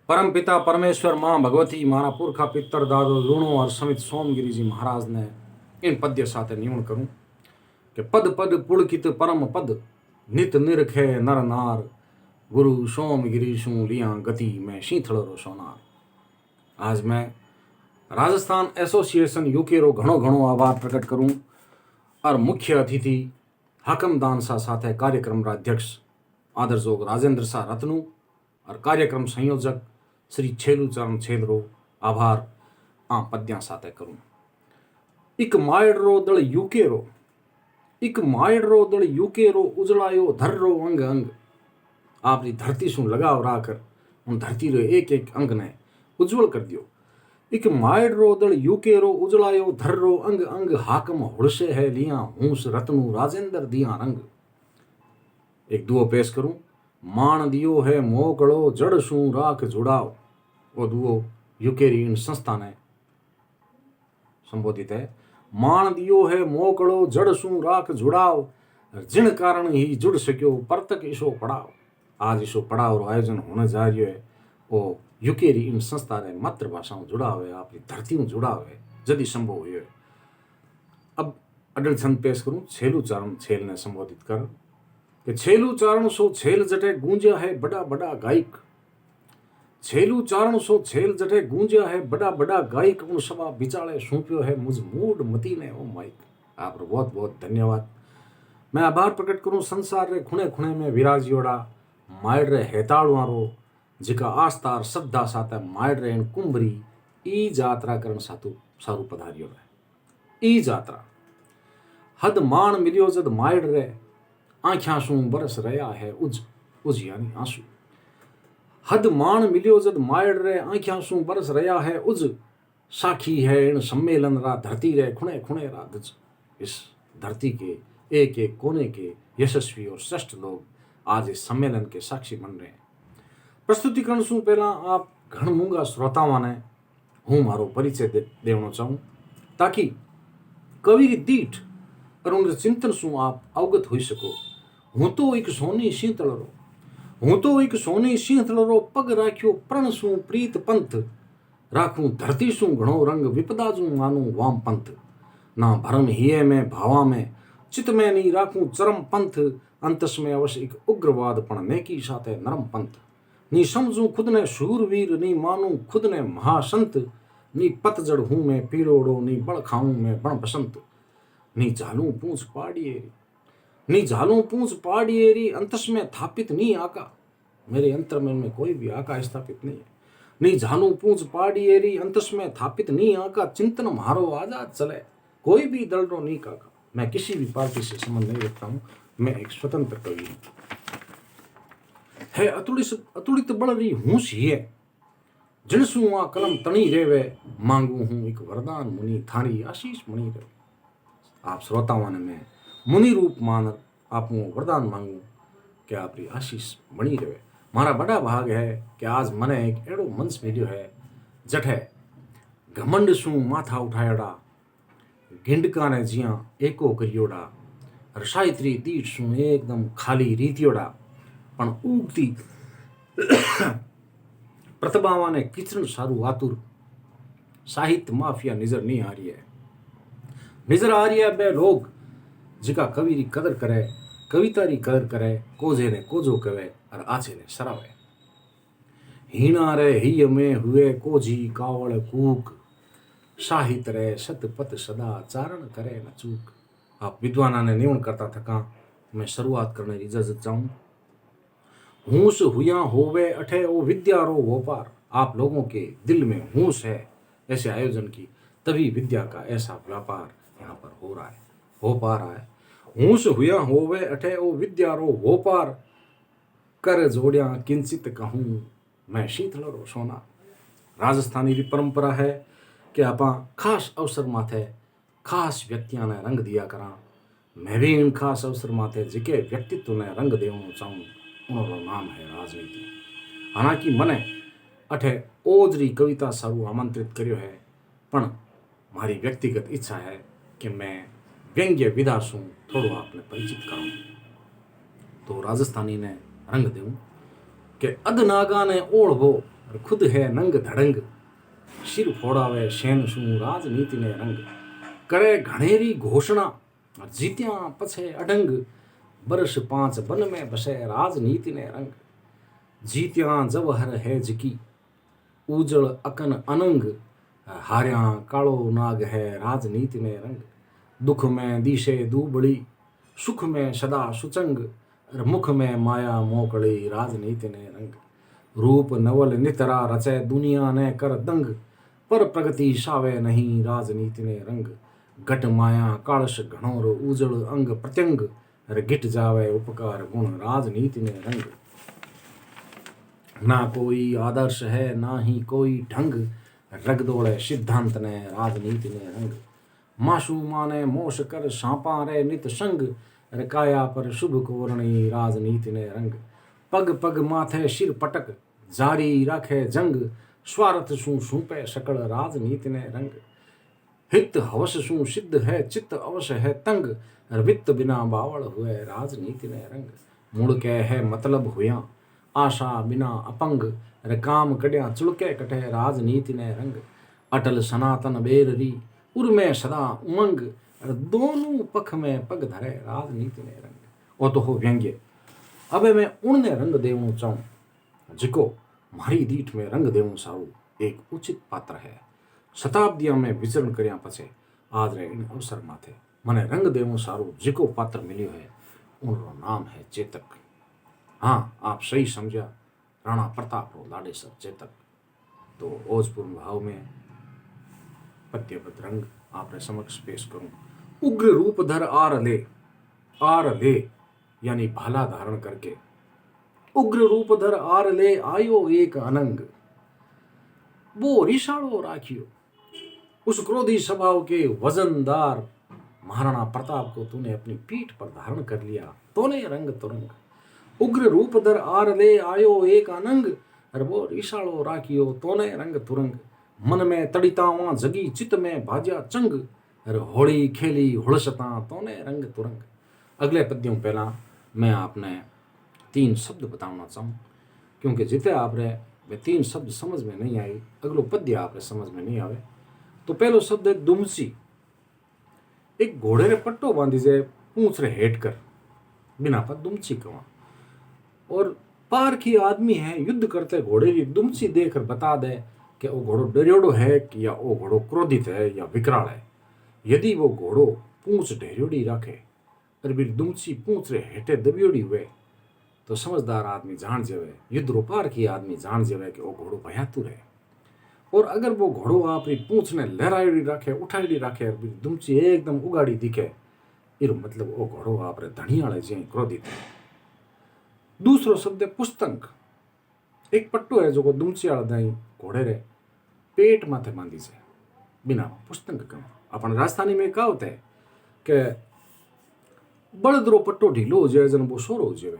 परम पिता परमेश्वर माँ भगवती मारा पुरखा पितर दादो ऋणो और समित सोमगिरी जी महाराज ने इन पद्य साथे निवण करूं कि पद पद पुलकित परम पद नित निरखे नर नार गुरु सोमगिरी सु लिया गति में शीथल सोनार। आज मैं राजस्थान एसोसिएशन यूके रो घणो घणो आभार प्रकट करूं और मुख्य अतिथि हाकम दानसा साथे कार्यक्रम रा अध्यक्ष आदर जोग राजेंद्र सा रत्नू और कार्यक्रम संयोजक श्री छेलू चरण छेलरो आभार आ पद्या साथे करूं। एक मायड़ रो दल यूके रो एक मायड़ रो दल यूके रो उजड़ायो धर रो अंग अंग आपरी धरती सु लगाव राकर उन धरती रो एक एक अंग ने उज्जवल कर दियो। एक मायड़ रो दल यूके रो उजड़ायो धर रो अंग अंग हाकम हुड़से है लिया हूस रत्नू राजेंद्र दिया रंग। एक दुओ पेश करूं। मान दियो है मोकड़ो जड़ सु राख जुड़ाव। वो दुओ यूकेरी इन संस्था ने संबोधित है। मान दियो है मोकड़ो जड़ सु राख जुड़ाव जिन कारण ही जुड़ सक्यो परतक ईशो पड़ाव। आज ईशो पड़ाव रो आयोजन होने जा रही है वो यूकेरी इन संस्था ने मातृभाषा में जुड़ाव है अपनी धरती में जुड़ाव है जदि संभव हुए। अब अडल छंद पेश करूं। छेलू चरण छेल ने संबोधित कर कि छेलू चारण सो छेल जटे गूंजा है बड़ा बड़ा गायक। छेलू चारण सो छेल जटे गूंजा है बड़ा बड़ा गायक उन सभा बिचाले सौंप्यो है मुझ मूड मती ने ओ माइक। आप बहुत बहुत धन्यवाद। मैं आभार प्रकट करूं संसार रे खुणे खुणे में विराजियोड़ा मायड़ रे हेताड़वारो जिका आस्था और श्रद्धा साथे मायड़ रे कुंभरी ई यात्रा करण सातु सारू पधारियो है। ई यात्रा हद मान मिलियो जद मायड़ रे आँख्या सू बरस रहा है उज उज यानी आंसू। हद मान मिलियो जद मायड़ रे आँख्या सू बरस रहा है उज साखी है इन सम्मेलन रा धरती रे खुणे खुणे रा दज। इस धरती के एक एक कोने के यशस्वी और श्रेष्ठ लोग आज इस सम्मेलन के साक्षी बन रहे हैं। प्रस्तुतिकरण सु पहला आप घण मूंगा श्रोताओं ने हूँ मारो परिचय देवनो चाहूँ ताकि कवि दीठ और उनके चिंतन सु आप अवगत हो सको। हूँ तो एक सोनी शीतलरो हूँ तो एक सोनी शीतलरो पग राख्यो प्रण सु प्रीत पंथ राखूं धरती सु घणो रंग विपदा जू मानू वाम पंथ। ना भरम हिये में भावा में चित में नहीं राखूं चरम पंथ अंतस में अवश्य एक उग्रवाद पण नेकी साथे नरम पंथ। नी समझू खुद ने शूरवीर नी मानू खुद ने महासंत नी पतजड़ हूं मैं पीड़ोड़ो नी बड़ खाऊं मैं बण बसंत। नी झालू पूछ पाड़िएरी नी झालू पूछ पाड़िएरी अंतस में थापित नी आका। मेरे अंतर में कोई भी आका स्थापित नहीं है। नी झालू पूछ पाड़िएरी अंतस में थापित नी आका चिंतन मारो आजाद चले कोई भी दलरो नी काका। मैं किसी भी पार्टी से संबंध नहीं रखता हूं। मैं एक स्वतंत्र कवि हूं। है अतुलित बड़ रही हूस ही है जिनसु आ कलम तणी रेवे मांगू हूं एक वरदान मुनि थारी आशीष मणि रे। आप श्रोताओं ने मैं मुनि रूप मान आप वरदान मांगू कि आपकी आशीष बनी रहे। मारा बड़ा भाग है कि आज मने एक एड़ो मंच मिलियो है जठे घमंड सु माथा उठायोड़ा गिंडका ने जिया एको करियोड़ा रसायत्री दीठ सु एकदम खाली रीतियोड़ा पण उगती प्रतिभावां ने किचन सारू आतुर साहित्य माफिया नजर नहीं आ रही है। नजर आ रही है बे लोग जिका कवि री कदर करे कविता री कदर करे कोजे ने कोजो कवे और आछे ने सरावे। हीना रे ही में हुए कोजी कावड़ कूक साहित्य रे सतपत सदा चारण करे न चूक। आप विद्वाना ने निवण करता थका मैं शुरुआत करने की इजाजत चाहूँ। हूस हुआ होवे अठे ओ विद्या रो व्यापार। आप लोगों के दिल में हूस है ऐसे आयोजन की तभी विद्या का ऐसा व्यापार यहाँ पर हो रहा है हो पा रहा है। हूस हुआ होवे अठे ओ विद्या रो व्यापार कर जोड़िया किंचित कहूँ मैं शीतल रो सोना। राजस्थानी की परंपरा है कि आप खास अवसर माथे खास व्यक्तियों ने रंग दिया करा। मैं भी इन खास अवसर माथे जिके व्यक्तित्व ने रंग देवनो चाहूँ उनरो नाम है राजनीति। हालांकि मने अठे ओजरी कविता सारू आमंत्रित करियो है पण मारी व्यक्तिगत इच्छा है कि मैं व्यंग्य विधा सु थोड़ो आपने परिचित करूँ। तो राजस्थानी ने रंग दूं कि अध नागा ने ओढ़वो और खुद है नंग धड़ंग, सिर फोड़ावे शेन शू राजनीति ने रंग, करे घणेरी घोषणा और जीत्या पछे अडंग, बरस 5 बन में बसे राजनीति ने रंग, जीत्या जवहर है जिकी उजड़ अकन अनंग, हार्या कालो नाग है राजनीति ने रंग, दुख में दिशे दूबड़ी सुख में सदा सुचंग, और मुख में माया मोकड़ी राजनीति ने रंग, रूप नवल नितरा रचे दुनिया ने कर दंग, पर प्रगति सावे नहीं राजनीति ने रंग, घट माया कालश घणोर उजड़ अंग प्रत्यंग, और गिट जावे उपकार गुण राजनीति ने रंग, ना कोई आदर्श है ना ही कोई ढंग, रग दौड़े सिद्धांत ने राजनीति ने रंग, मासूमा ने मोश कर सांपा रे नित संग, रे काया पर शुभ कोरणी राजनीति ने रंग, पग पग माथे सिर पटक जारी रखे जंग, स्वार्थ सू सूपे सकल राजनीति ने रंग, हित हवस सू सिद्ध है चित्त अवश्य है तंग, और वित्त बिना बावल हुए राजनीति ने रंग, मुड़ के है मतलब हुआ आशा बिना अपंग, रे काम कड्या चुड़के कटे राजनीति ने रंग, अटल सनातन बेररी उर्मे सदा उमंग, और दोनों पख में पग धरे राजनीति ने रंग। ओ तो हो व्यंग्य। अब मैं उनने रंग देवू चाहूं जिको मारी दीठ में रंग देवू सारू एक उचित पात्र है। शताब्दियों में विचरण कर्या पछे आज रे इन अवसर माथे मने रंग देवू सारू जिको पात्र मिलियो है उनरो नाम है चेतक। हाँ, आप सही समझा, राणा प्रताप रो लाडेसर चेतक। तो ओजपुर भाव में पद्यबद्ध रंग आपने समक्ष पेश करूं। उग्र रूप धर आर ले यानी भाला धारण करके, उग्र रूप धर आर ले आयो एक अनंग, वो रिशाड़ो राखियो उस क्रोधी स्वभाव के वजनदार महाराणा प्रताप को तूने अपनी पीठ पर धारण कर लिया, तोने रंग तुरंग। उग्र रूप धर आर ले आयो एक अनंग, और वो रिशाड़ो राखियो तोने रंग तुरंग। मन में तड़ितावा जगी चित में भाज्या चंग, और होली खेली हुड़सता तोने रंग तुरंग। अगले पद्यों पहला मैं आपने 3 शब्द बताना चाहूँ, क्योंकि जिते आपने वे 3 शब्द समझ में नहीं आई, अगलो पद्य आपने समझ में नहीं आवे। तो पहलो शब्द है दुमसी। एक घोड़े ने पट्टो बांधी जाए पूछ रे हेट कर, बिना पर दुमसी कवा। और पार की आदमी है, युद्ध करते घोड़े की दुमसी देखकर बता दे कि वो घोड़ो डरियोड़ो है कि या वो घोड़ो क्रोधित है या विकराल है। यदि वो घोड़ो पूंछ ढेरियोड़ी रखे और फिर दुमसी पूंछ रे हेटे दबियोड़ी हुए तो समझदार आदमी जान जावे, युद्ध रो पार की आदमी जान जावे कि वो घोड़ो भयातुर है। और अगर वो घोड़ो आपरी पूंछ ने लहराई रखे उठाई रखे और दुमसी एकदम उगाड़ी दिखे, इरो मतलब वो घोड़ो आपरे धनियाले जे क्रोधित है। दूसरो शब्द है पुस्तंग। एक पट्टो है जो दुमसी वाला दाई घोड़े रे पेट माथे बांधी से बिना पुस्तंग कम। अपन राजस्थानी में क्या होता है कि बड़द रो पट्टो ढीलो हो जाए जन वो सोरो हो जाए,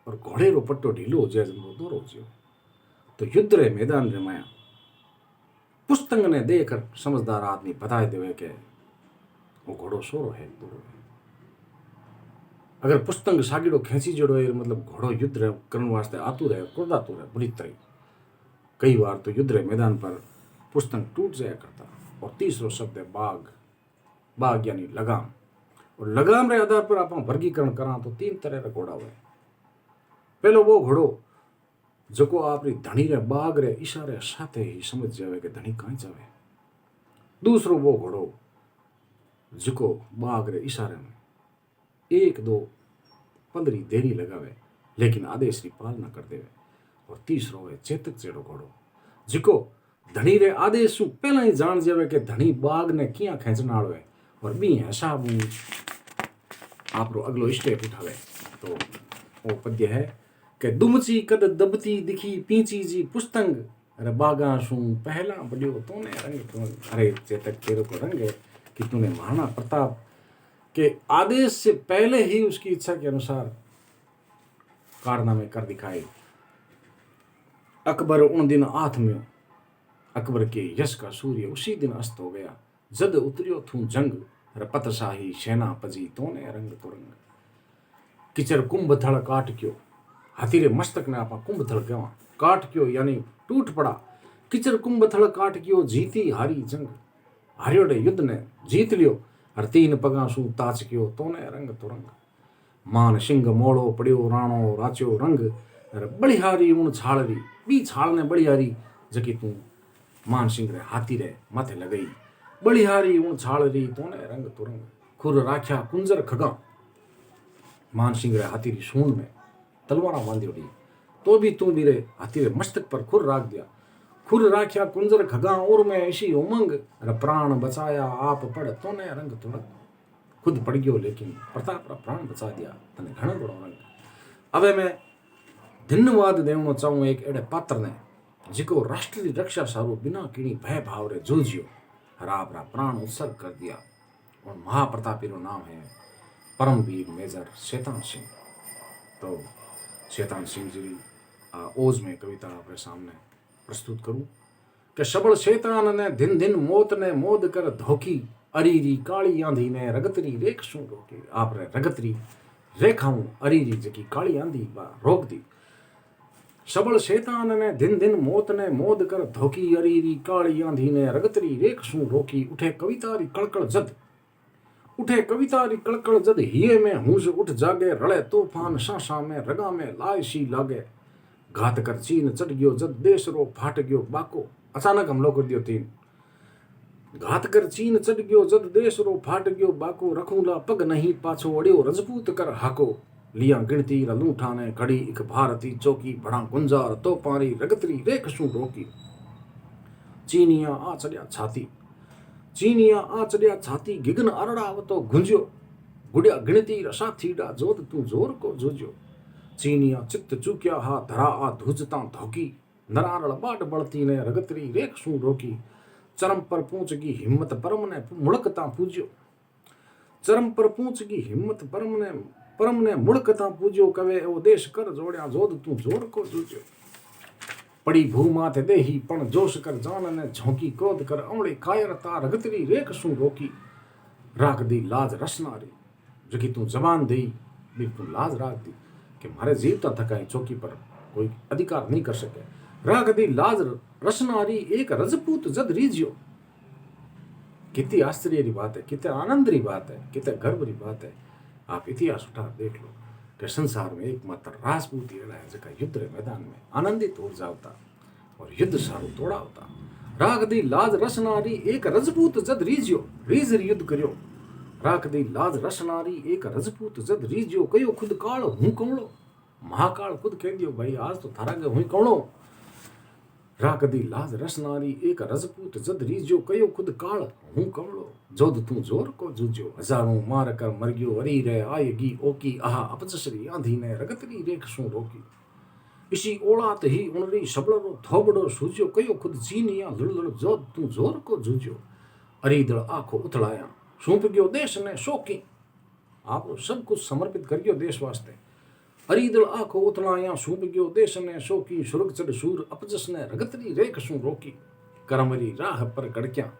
और घोड़े रो पट्टो ढीलो हो जाए जन वो दोरो हो जाए। तो युद्ध रे मैदान रे माया पुस्तंग ने देखकर समझदार आदमी बताए देवे के वो घोड़ो सोरो है दोरो है। अगर पुस्तंग सागीड़ो खेंची जड़ो है मतलब घोड़ो युद्ध रे करने वास्ते आतुर है, क्रोधातुर है बुरी तरह। कई बार तो युद्ध रे मैदान पर पुस्तंग टूट जाया करता। और तीसरो शब्द है बाघ। बाघ यानी लगाम। और लगाम रे आधार पर आप वर्गीकरण करा तो 3 तरह का घोड़ा हुए। पहलो वो घोड़ो जो आपरी धनी रे बाघ रे इशारे साथे ही समझ जावे कि धनी कहाँ जावे। दूसरो वो घोड़ो जो बाघ रे इशारे में 1-2-15 देरी लगावे लेकिन आदेश की पालना कर देवे। और तीसरो है चेतक जेड़ो घोड़ो जिको धनी रे आदेश सु पहला ही जान जावे कि धनी बाघ ने किया खेचना आलो है और बी हिसाब आपरो अगलो स्टेप उठावे। तो वो पद्य है कि दुमची कद दबती दिखी पींची जी पुस्तंग, अरे बागा सु पहला बढ़ियो तूने रंग तो। अरे चेतक तेरे को रंग है कि तूने महाराणा प्रताप के आदेश से पहले ही उसकी इच्छा के अनुसार कारनामे कर दिखाए। अकबर उन दिन आत्म्यो, अकबर के यश का सूर्य उसी दिन अस्त हो गया। जद उतरियो थू जंग, रपत शाही सेना पजी तोने रंग तुरंग। किचर कुंभ थड़ काट क्यों, हाथी रे मस्तक ने आपा कुंभ थड़ कवा काट क्यों यानी टूट पड़ा। किचर कुंभथड़ काट क्यों जीती हारी जंग। हारियोड़े युद्ध ने जीत लियो हर तीन पगा शू ताच क्यों तोने रंग तुरंग। मान सिंह मोड़ो पड़ियो राणो राच्यो रंग बलिहारी उन छाड़री बी छाड़ ने बलिहारी जकी तू मान सिंह रे हाथी रे माथे लगई। बलिहारी उन छाड़री तोने रंग तुरंग। खुर राख्या कुंजर खगा। मान सिंह रे हाथी री सूंड में तलवारा बांधी तो भी तू मेरे हाथी रे मस्तक पर खुर राख दिया। खुर राख्या कुंजर खगा और मैं ऐसी उमंग प्राण बचाया आप पड़ तोने रंग तुरंग। खुद पड़ गयो लेकिन प्रताप रा प्राण बचा दिया तने घणो बड़ो रंग। अबे मैं धन्यवाद देवनो चाहूँ एक एड़े पात्र ने जिको राष्ट्र की रक्षा सारू बिना किणी भय भाव रे जूझियो हराब रा प्राण उत्सर्ग कर दिया। और महाप्रतापी रो नाम है परमवीर मेजर शैतान सिंह। तो शैतान सिंह जी ओज में कविता आपके सामने प्रस्तुत करूं कि सबल शैतान ने दिन दिन मौत ने मोद कर धोखी। अरीरी काली आंधी ने रगतरी रेख शू रोकी। आप रे रगतरी रेखाऊं अरीरी जकी काली आंधी बा रोक दी। सबल शैतान ने दिन दिन मौत ने मोद कर धोखी। अरीरी काली आंधी ने रगतरी रेख शू रोकी। उठे कवितारी कड़कड़ जद उठे कवितारी कड़कड़ जद हिये में हूज उठ जागे। रले तूफान शाशा में रगा में लाय सी लागे। घात कर चीन चढ़ गयो जद देश रो फाट गयो बाको। अचानक हमलो कर दियो तीन। घात कर चीन चढ़ गयो जद देश रो फाट गयो बाको। रखूला पग नहीं पाछो अड़ियो रजपूत कर हाको। लिया गिनती रलूठा ने खड़ी एक भारती चौकी। बड़ा गुंजार तो पारी रगतरी रेख शू रोकी। चीनिया आ चढ़िया छाती चीनिया आ चढ़िया छाती। गिगन अरड़ावतो गुंजियो गुड़िया गिनती रसा थीडा जोत तू जोर को जूझियो। चीनिया चित्त चूकिया हा धरा आ धूजता धोकी। नरारड़ बाट बढ़ती ने रगतरी रेख शू रोकी। चरम पर पूछ की हिम्मत परम ने मुड़कता पूज्यो। चरम पर पूछ की हिम्मत परम ने मुड़कता पूज्यो। कवे ओ देश कर जोड़िया जोध तू जोर को जूझियो। पड़ी भूमाते देही पण जोश कर जान ने झोंकी। क्रोध कर अमड़े कायरता रगतरी रेख शू रोकी। राख दी लाज रसनारी जकी तू जबान दी बिल्कुल लाज राख दी कि मारे जीवता थकाई चौकी पर कोई अधिकार नहीं कर सके। राख दी लाज रसनारी एक रजपूत जद रीजियो। कितनी आश्चर्य की बात है, कितने आनंद की बात है, कितने गर्व की बात है। आप इतिहास उठा देख लो कि संसार में एकमात्र राजपूत ही है जका युद्ध रे मैदान में आनंदित हो जाता और युद्ध सारू तोड़ा होता। राख दी लाज रसनारी एक रजपूत जद रीजियो। रीज युद्ध करियो। राख दी लाज रसनारी एक रजपूत जद रीजियो। कयो खुद काल हूं कमलो। महाकाल खुद कह दियो भाई आज तो थारा के हुई कमलो। राख दी लाज रसनारी एक रजपूत जद रीजियो। कयो खुद काल हूं कमलो। जोध तू जोर को जूझियो। हजारों मार कर मर गयो अरी रे आएगी ओकी। आहा अपचश्री आंधी ने रगतरी रेख शू रोकी। इसी ओलात ही उनरी सबड़ो थोबड़ो सूझियो। कयो खुद चीनिया लुड़ जोध तू जोर को जूझियो। अरीदड़ आंखों उथलाया सौंप गयो देश ने शोकी। आप सब कुछ समर्पित कर गयो देश वास्ते। अरीदल आंखों उथलाया सूंप गयो देश ने शोकी। सुरग चढ़ सूर अपजस ने रगतरी रेख शू रोकी। करमरी राह पर कड़क्या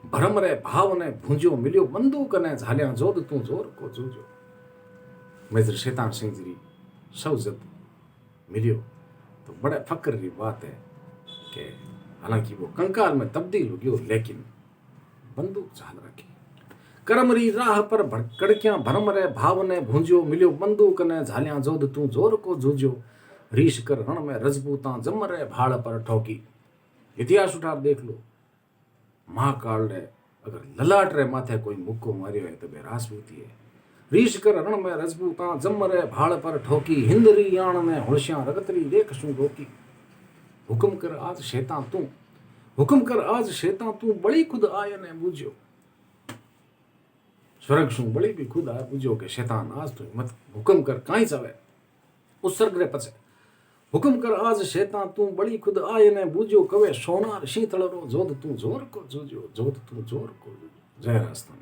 भरम रे भाव ने भूंजियो। मिलियो बंदूक ने झालिया जोध तू जोर को जूझियो। मेजर शैतान सिंह जी सब जब मिलियो तो बड़े फक्र की बात है कि हालांकि वो कंकाल में तब्दील हो गयो लेकिन बंदूक झाल रखी। करमरी राह पर कड़कियां भरम रे भाव ने भूंजियो। मिलियो बंदूक ने झालियां जोध तू जोर को जूझियो। रीश कर रण में रजपूता जम रे भाड़ पर ठोकी। इतिहास उठार देख लो। महाकाल ने अगर ललाट रे माथे कोई मुक्को मारियो है तो बे राजपूती है। रीश कर रण में रजपूता जम रे भाड़ पर ठोकी। हिंदरी यान ने होशियां रगतरी रेख शू रोकी। हुक्म कर आज शैतान तू हुक्म कर आज शैतान तू बड़ी खुद आय ने बूझियो। स्वर्ग शू बड़ी भी खुद आए बुझो के शैतान आज तू मत हुक्म कर काई चावे। उस स्वर्ग रे पछे हुक्म कर आज शैतान तू बड़ी खुद आए ने बूझो। कवे सोनार शीतल रो जोध तू जोर को जूझियो। जोध तू जोर को जूझियो। जय राजस्थान।